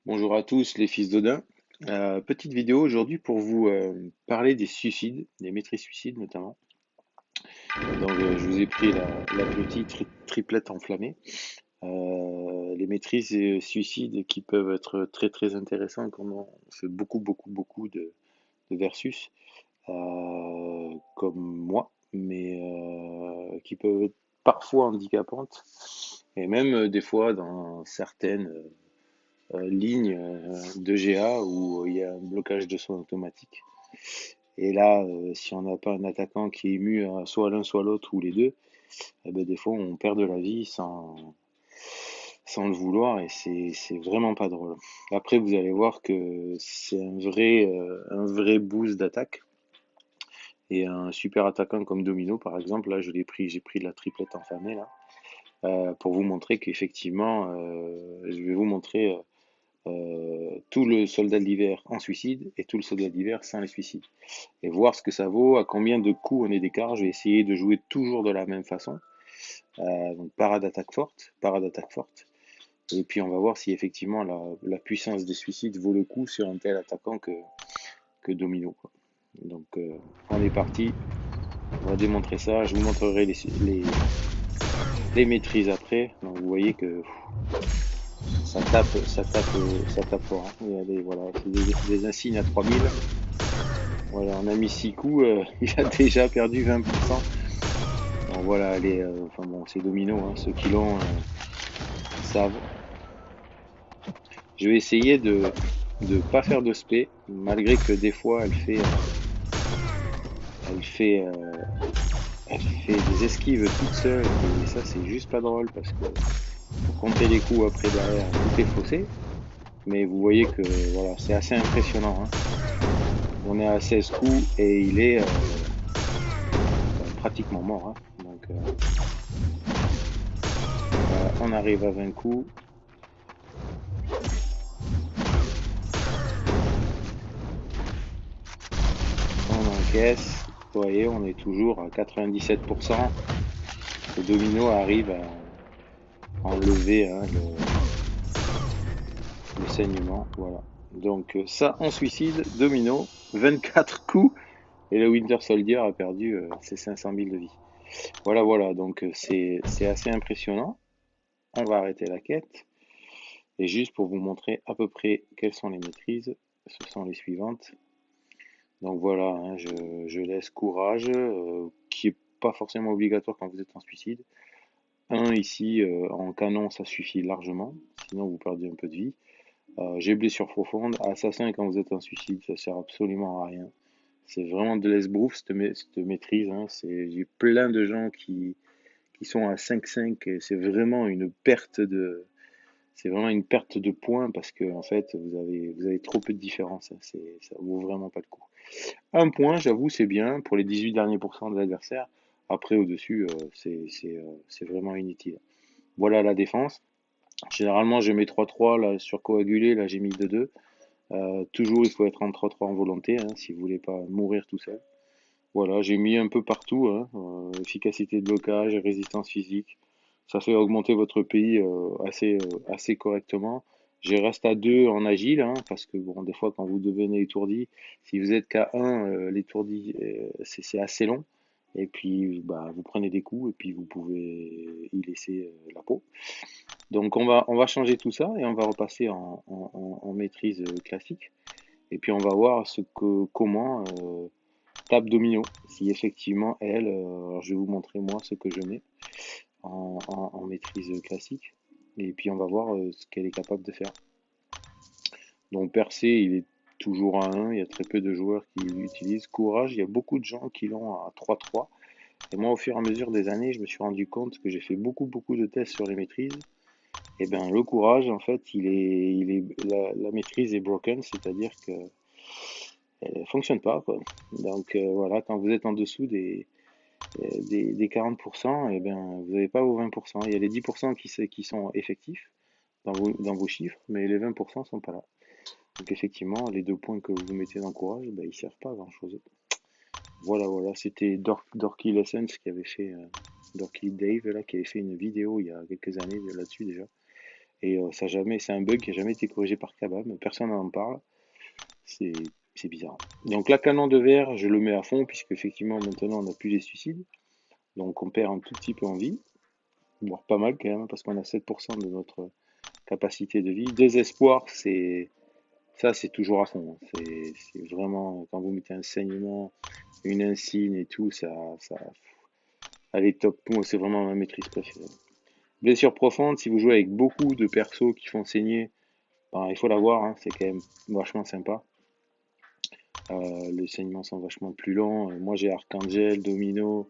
Bonjour à tous les fils d'Odin. Petite vidéo aujourd'hui pour vous parler des suicides, des maîtrises suicides notamment. Donc je vous ai pris la petite triplette enflammée. Les maîtrises suicides qui peuvent être très très intéressantes quand on fait beaucoup de versus, comme moi, mais qui peuvent être parfois handicapantes et même des fois dans certaines ligne de GA où il y a un blocage de son automatique. Et là, si on n'a pas un attaquant qui est ému à soit l'un soit l'autre ou les deux, eh ben, des fois on perd de la vie sans le vouloir et c'est vraiment pas drôle. Après, vous allez voir que c'est un vrai boost d'attaque. Et un super attaquant comme Domino, par exemple, là j'ai pris la triplette enflammée là, pour vous montrer qu'effectivement, je vais vous montrer tout le soldat de l'hiver en suicide et tout le soldat d'hiver sans les suicides. Et voir ce que ça vaut, à combien de coups on est d'écart. Je vais essayer de jouer toujours de la même façon. Donc parade attaque forte. Et puis on va voir si effectivement la puissance des suicides vaut le coup sur un tel attaquant que Domino, quoi. Donc on est parti, on va démontrer ça. Je vous montrerai les maîtrises après. Donc vous voyez que ça tape fort, hein. Il y a voilà, c'est des insignes à 3000. Voilà, on a mis 6 coups, il a déjà perdu 20%. Donc voilà, enfin bon, c'est domino, hein, ceux qui l'ont savent. Je vais essayer de pas faire de spé, malgré que des fois elle fait, euh, elle fait des esquives toute seule, et ça c'est juste pas drôle parce que pour compter les coups après derrière, tout est faussé. Mais vous voyez que voilà, c'est assez impressionnant, hein. On est à 16 coups et il est pratiquement mort, hein. Donc voilà, on arrive à 20 coups. On encaisse. Vous voyez, on est toujours à 97%. Le domino arrive à enlever, hein, le saignement. Voilà. Donc ça, on suicide. Domino, 24 coups. Et le Winter Soldier a perdu ses 500 000 de vie. Voilà, voilà. Donc c'est assez impressionnant. On va arrêter la quête. Et juste pour vous montrer à peu près quelles sont les maîtrises, ce sont les suivantes. Donc voilà, hein, je laisse courage, qui est pas forcément obligatoire quand vous êtes en suicide. Un ici, en canon, ça suffit largement, sinon vous perdez un peu de vie. J'ai blessure profonde, assassin quand vous êtes en suicide, ça sert absolument à rien. C'est vraiment de l'esbrouf cette maîtrise, hein. J'ai plein de gens qui sont à 5-5 et c'est vraiment une perte de points parce que en fait vous avez trop peu de différence, hein. Ça vaut vraiment pas le coup. Un point, j'avoue, c'est bien pour les 18 derniers pourcents de l'adversaire. Après, au-dessus, c'est vraiment inutile. Voilà la défense. Généralement, je mets 3-3 là, sur coagulé. Là, j'ai mis 2-2. Toujours, il faut être en 3-3 en volonté, hein, si vous voulez pas mourir tout seul. Voilà, j'ai mis un peu partout, hein, efficacité de blocage, résistance physique. Ça fait augmenter votre pays assez correctement. Je reste à 2 en agile, hein, parce que bon, des fois, quand vous devenez étourdi, si vous êtes qu'à 1, l'étourdi, c'est assez long. Et puis, bah, vous prenez des coups et puis vous pouvez y laisser la peau. Donc, on va changer tout ça et on va repasser en maîtrise classique. Et puis, on va voir comment tape domino. Si effectivement, alors je vais vous montrer moi ce que je mets en maîtrise classique. Et puis on va voir ce qu'elle est capable de faire. Donc percé, il est toujours à 1, il y a très peu de joueurs qui l'utilisent. Courage, il y a beaucoup de gens qui l'ont à 3-3. Et moi, au fur et à mesure des années, je me suis rendu compte que j'ai fait beaucoup de tests sur les maîtrises. Et bien, le courage, en fait, la maîtrise est broken, c'est-à-dire que elle fonctionne pas, quoi. Donc voilà, quand vous êtes en dessous des 40%, et ben, vous n'avez pas vos 20%. Il y a les 10% qui sont effectifs dans vos chiffres, mais les 20% ne sont pas là. Donc effectivement, les 2 points que vous mettez dans le courage, ben, ils ne servent pas à grand-chose. Voilà, voilà, c'était Dorky Lessons qui avait fait, Dorky Dave, là, qui avait fait une vidéo il y a quelques années là-dessus déjà. Et c'est un bug qui n'a jamais été corrigé par Kabam, personne n'en parle, c'est c'est bizarre. Donc là, canon de verre, je le mets à fond, puisque effectivement maintenant on n'a plus les suicides, donc on perd un tout petit peu en vie, voire pas mal quand même, parce qu'on a 7% de notre capacité de vie. Désespoir, c'est toujours à fond, hein. C'est vraiment, quand vous mettez un saignement, une insigne et tout, ça, allez top, moi c'est vraiment ma maîtrise préférée. Blessure profonde, si vous jouez avec beaucoup de persos qui font saigner, ben, il faut l'avoir, hein, c'est quand même vachement sympa. Les saignements sont vachement plus longs. Moi j'ai Archangel, Domino,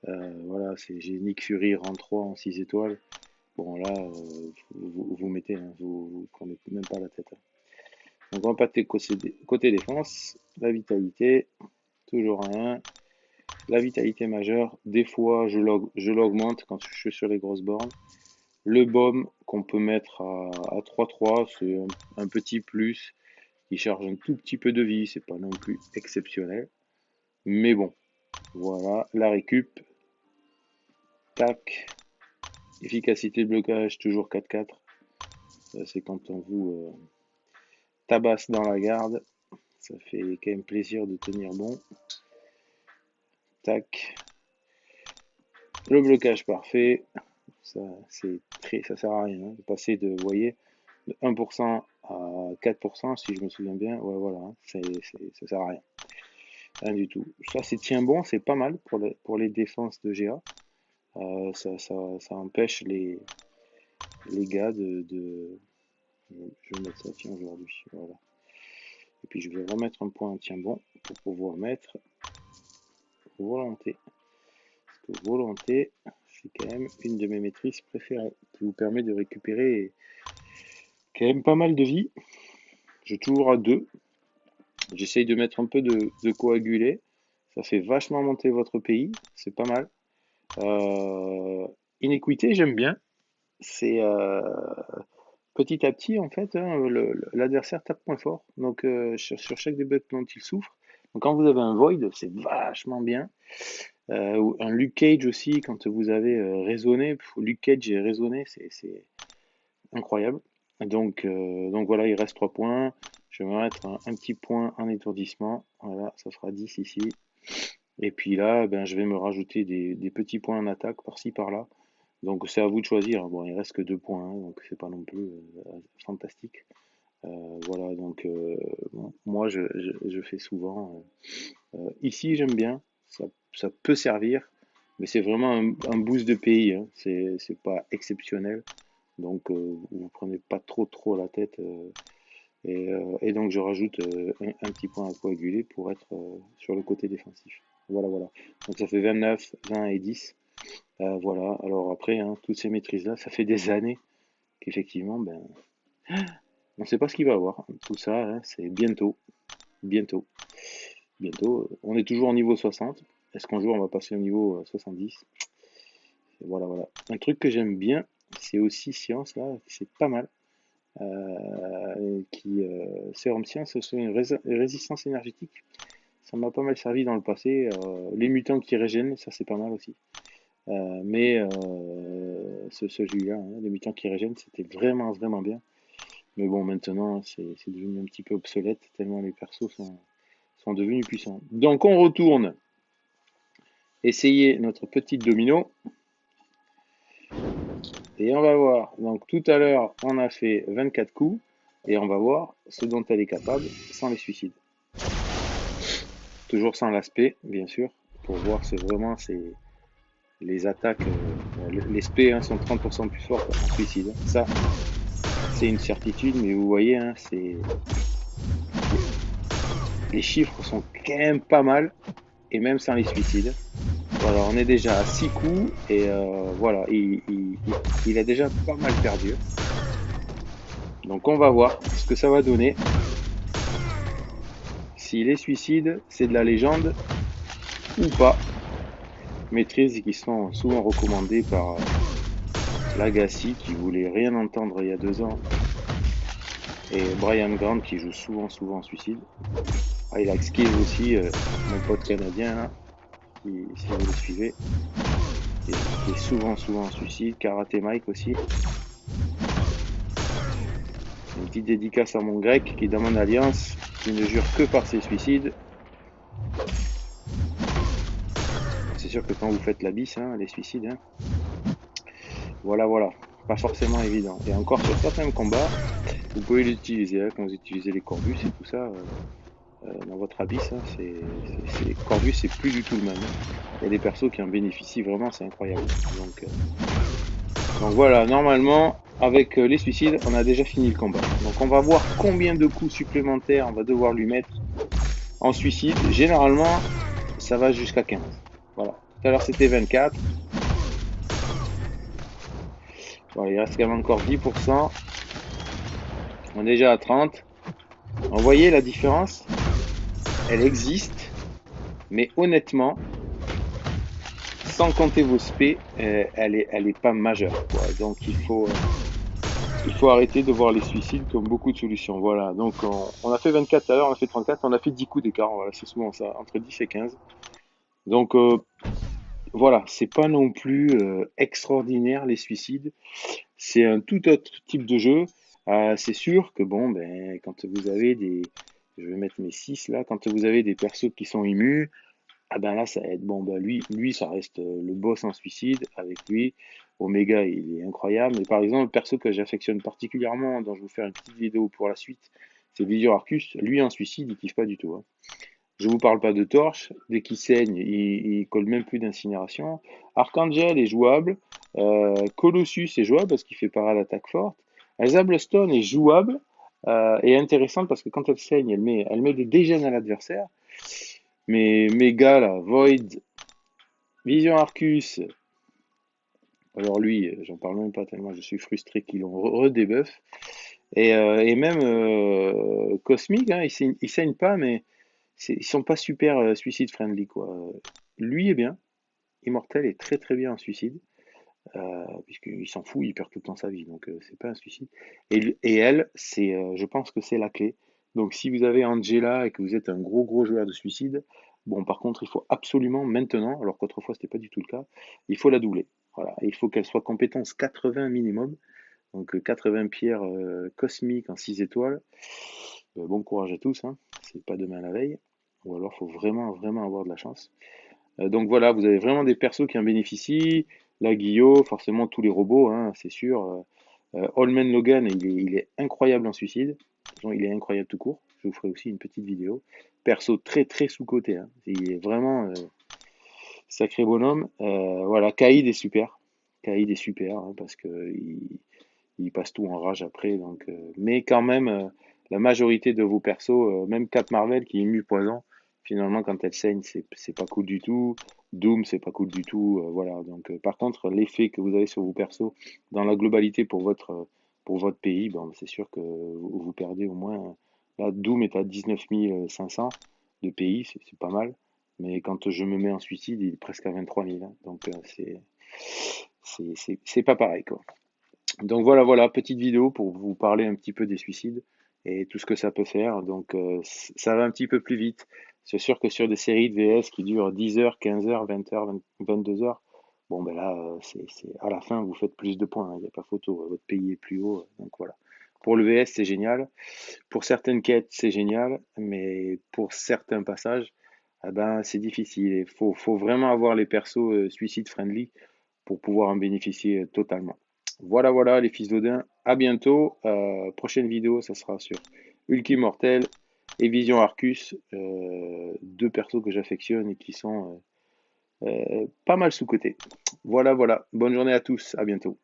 voilà, j'ai Nick Fury rang 3 en 6 étoiles. Bon là, vous mettez, hein, vous prenez même pas la tête, hein. Donc on va passer côté défense, la vitalité, toujours un 1. La vitalité majeure, des fois je l'augmente quand je suis sur les grosses bornes. Le baume qu'on peut mettre à 3-3, c'est un petit plus qui charge un tout petit peu de vie, c'est pas non plus exceptionnel. Mais bon, voilà, la récup, tac, efficacité de blocage, toujours 4-4. C'est quand on vous tabasse dans la garde, ça fait quand même plaisir de tenir bon. Tac, le blocage parfait, ça sert à rien, hein, de passer de, vous voyez, de 1% à 4%, si je me souviens bien, ouais voilà, hein, ça sert à rien. Rien du tout. Ça c'est tient bon, c'est pas mal pour les défenses de GA. Ça empêche les gars je vais mettre ça tiens aujourd'hui. Voilà. Et puis je vais remettre un point tiens bon pour pouvoir mettre volonté. Parce que volonté, c'est quand même une de mes maîtrises préférées qui vous permet de récupérer quand même pas mal de vie. J'ai toujours à 2. J'essaye de mettre un peu de coagulé. Ça fait vachement monter votre pays. C'est pas mal. Inéquité, j'aime bien. C'est petit à petit, en fait, hein, l'adversaire tape moins fort. Donc, sur chaque début dont il souffre. Donc, quand vous avez un Void, c'est vachement bien. Ou un Luke Cage aussi, quand vous avez raisonné. Luke Cage et raisonné, c'est incroyable. Donc voilà, il reste 3 points. Je vais mettre un petit point en étourdissement. Voilà, ça fera 10 ici. Et puis là, ben, je vais me rajouter des petits points en attaque par-ci, par-là. Donc c'est à vous de choisir. Bon, il reste que 2 points, hein, donc c'est pas non plus fantastique. Voilà, donc moi je fais souvent. Ici, j'aime bien. Ça peut servir, mais c'est vraiment un boost de pays, hein. C'est pas exceptionnel. Donc vous prenez pas trop la tête. Et donc je rajoute un petit point à coaguler pour être sur le côté défensif. Voilà, voilà. Donc ça fait 29, 20 et 10. Voilà. Alors après, hein, toutes ces maîtrises-là, ça fait des années qu'effectivement, ben, on ne sait pas ce qu'il va avoir. Tout ça, hein, c'est bientôt. Bientôt. Bientôt. On est toujours au niveau 60. Est-ce qu'un jour on va passer au niveau 70? Voilà, voilà. Un truc que j'aime bien, c'est aussi Science, là, c'est pas mal. Sérum Science, c'est une résistance énergétique. Ça m'a pas mal servi dans le passé. Les mutants qui régènent, ça c'est pas mal aussi. Mais celui-là, hein, les mutants qui régènent, c'était vraiment bien. Mais bon, maintenant, c'est devenu un petit peu obsolète, tellement les persos sont devenus puissants. Donc on retourne essayer notre petite domino. Et on va voir. Donc tout à l'heure, on a fait 24 coups. Et on va voir ce dont elle est capable sans les suicides. Toujours sans l'aspect, bien sûr, pour voir si vraiment les attaques, les SP hein, sont 30% plus forts qu'un suicide. Ça, c'est une certitude, mais vous voyez, hein, les chiffres sont quand même pas mal, et même sans les suicides. Voilà, on est déjà à 6 coups, et voilà, il a déjà pas mal perdu. Donc on va voir ce que ça va donner. Si les suicides, c'est de la légende ou pas. Maîtrises qui sont souvent recommandées par Lagacy qui voulait rien entendre il y a 2 ans et Brian Grant qui joue souvent en suicide. Ah, il a Skills aussi, mon pote canadien là, si vous le suivez, qui est souvent en suicide. Karate Mike aussi. Petite dédicace à mon grec qui est dans mon alliance, qui ne jure que par ses suicides. C'est sûr que quand vous faites la bis, hein, les suicides, hein, voilà, voilà, pas forcément évident. Et encore sur certains combats, vous pouvez l'utiliser, hein, quand vous utilisez les Corvus et tout ça, dans votre abyss, hein, Corvus, c'est plus du tout le même, hein. Il y a des persos qui en bénéficient vraiment, c'est incroyable. Donc voilà, normalement, avec les suicides, on a déjà fini le combat. Donc on va voir combien de coups supplémentaires on va devoir lui mettre en suicide. Généralement, ça va jusqu'à 15. Voilà. Tout à l'heure, c'était 24. Voilà, il reste quand même encore 10%. On est déjà à 30. Vous voyez la différence? Elle existe, mais honnêtement, sans compter vos spé, elle est pas majeure, quoi. Donc il faut arrêter de voir les suicides comme beaucoup de solutions. Voilà, donc on a fait 24 tout à l'heure, on a fait 34, on a fait 10 coups d'écart. Voilà, c'est souvent ça, entre 10 et 15. Donc voilà, c'est pas non plus extraordinaire les suicides. C'est un tout autre type de jeu. C'est sûr que bon, ben, quand vous avez des. Je vais mettre mes 6 là. Quand vous avez des persos qui sont émus, ah ben là, ça va être bon. Ben lui, ça reste le boss en suicide avec lui. Omega, il est incroyable. Mais par exemple, le perso que j'affectionne particulièrement, dont je vais vous faire une petite vidéo pour la suite, c'est Vision Arcus. Lui, en suicide, il kiffe pas du tout, hein. Je vous parle pas de torche. Dès qu'il saigne, il colle même plus d'incinération. Archangel est jouable. Colossus est jouable parce qu'il fait parade attaque forte. Elsa Stone est jouable et intéressante parce que quand elle saigne, elle met des dégènes à l'adversaire. Mais mes gars là, Void, Vision Arcus, alors lui, j'en parle même pas tellement je suis frustré qu'ils l'ont redebuff. Et même Cosmic, hein, il saigne pas, mais ils sont pas super suicide friendly quoi. Lui est bien, Immortel est très très bien en suicide, puisqu'il s'en fout, il perd tout le temps sa vie, donc c'est pas un suicide. Et elle, je pense que c'est la clé. Donc si vous avez Angela et que vous êtes un gros joueur de suicide, bon par contre il faut absolument maintenant, alors qu'autrefois c'était pas du tout le cas, il faut la doubler. Voilà, et il faut qu'elle soit compétence 80 minimum, donc 80 pierres cosmiques en 6 étoiles. Bon courage à tous, hein, c'est pas demain la veille, ou alors il faut vraiment avoir de la chance. Donc voilà, vous avez vraiment des persos qui en bénéficient. La Guillot, forcément tous les robots, hein, c'est sûr. Allman Logan, il est incroyable en suicide. De toute façon, il est incroyable tout court. Je vous ferai aussi une petite vidéo. Perso très sous-coté, hein. Il est vraiment sacré bonhomme. Voilà, Kaïd est super. Kaïd est super, hein, parce que il passe tout en rage après. Donc, mais quand même, la majorité de vos persos, même Cap Marvel qui est mu poison, finalement quand elle saigne, c'est pas cool du tout. Doom, c'est pas cool du tout. Voilà. Donc, par contre, l'effet que vous avez sur vos persos dans la globalité pour votre pays, bon, c'est sûr que vous perdez au moins. Là, Doom est à 19 500 de pays, c'est pas mal. Mais quand je me mets en suicide, il est presque à 23 000, hein. Donc, c'est pas pareil, quoi. Donc voilà, petite vidéo pour vous parler un petit peu des suicides et tout ce que ça peut faire. Donc ça va un petit peu plus vite. C'est sûr que sur des séries de VS qui durent 10 heures, 15 heures, 20 heures, 22 heures, bon ben là, à la fin, vous faites plus de points, hein, il n'y a pas photo, votre pays est plus haut. Donc voilà. Pour le VS, c'est génial. Pour certaines quêtes, c'est génial, mais pour certains passages, eh ben, c'est difficile. Faut vraiment avoir les persos suicide friendly pour pouvoir en bénéficier totalement. Voilà les fils d'Odin, à bientôt. Prochaine vidéo, ça sera sur Hulk Immortel et Vision Arcus, deux persos que j'affectionne et qui sont pas mal sous-cotés. Voilà, bonne journée à tous, à bientôt.